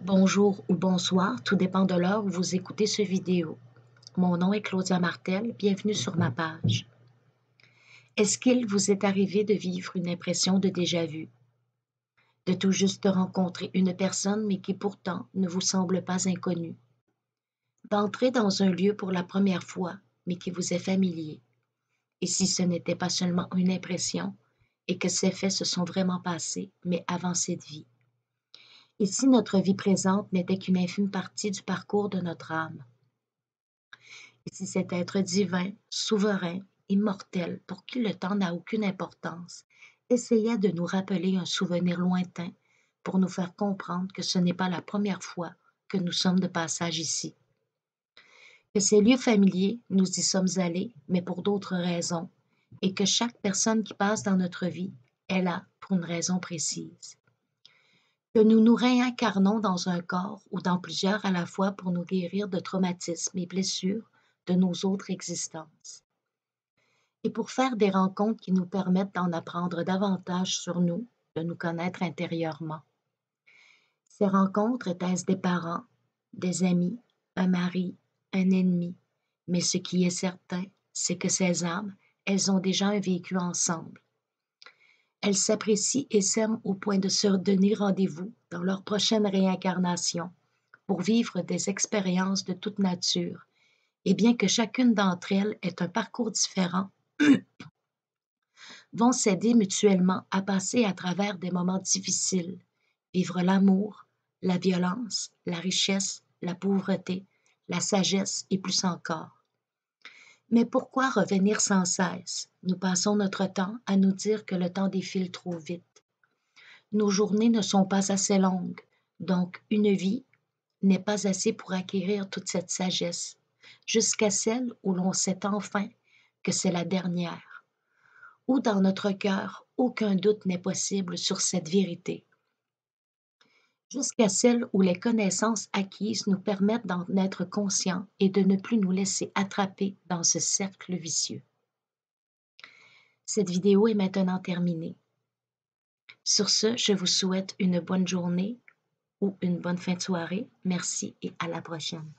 Bonjour ou bonsoir, tout dépend de l'heure où vous écoutez ce vidéo. Mon nom est Claudia Martel, bienvenue sur ma page. Est-ce qu'il vous est arrivé de vivre une impression de déjà-vu? De tout juste rencontrer une personne mais qui pourtant ne vous semble pas inconnue? D'entrer dans un lieu pour la première fois mais qui vous est familier? Et si ce n'était pas seulement une impression et que ces faits se sont vraiment passés mais avant cette vie? Et si notre vie présente n'était qu'une infime partie du parcours de notre âme? Et si cet être divin, souverain, immortel, pour qui le temps n'a aucune importance, essayait de nous rappeler un souvenir lointain pour nous faire comprendre que ce n'est pas la première fois que nous sommes de passage ici? Que ces lieux familiers, nous y sommes allés, mais pour d'autres raisons, et que chaque personne qui passe dans notre vie est là pour une raison précise. Que nous nous réincarnons dans un corps ou dans plusieurs à la fois pour nous guérir de traumatismes et blessures de nos autres existences. Et pour faire des rencontres qui nous permettent d'en apprendre davantage sur nous, de nous connaître intérieurement. Ces rencontres étaient-ce des parents, des amis, un mari, un ennemi, mais ce qui est certain, c'est que ces âmes, elles ont déjà un vécu ensemble. Elles s'apprécient et s'aiment au point de se donner rendez-vous dans leur prochaine réincarnation pour vivre des expériences de toute nature. Et bien que chacune d'entre elles ait un parcours différent, vont s'aider mutuellement à passer à travers des moments difficiles, vivre l'amour, la violence, la richesse, la pauvreté, la sagesse et plus encore. Mais pourquoi revenir sans cesse? Nous passons notre temps à nous dire que le temps défile trop vite. Nos journées ne sont pas assez longues, donc une vie n'est pas assez pour acquérir toute cette sagesse, jusqu'à celle où l'on sait enfin que c'est la dernière, où dans notre cœur aucun doute n'est possible sur cette vérité, jusqu'à celle où les connaissances acquises nous permettent d'en être conscients et de ne plus nous laisser attraper dans ce cercle vicieux. Cette vidéo est maintenant terminée. Sur ce, je vous souhaite une bonne journée ou une bonne fin de soirée. Merci et à la prochaine.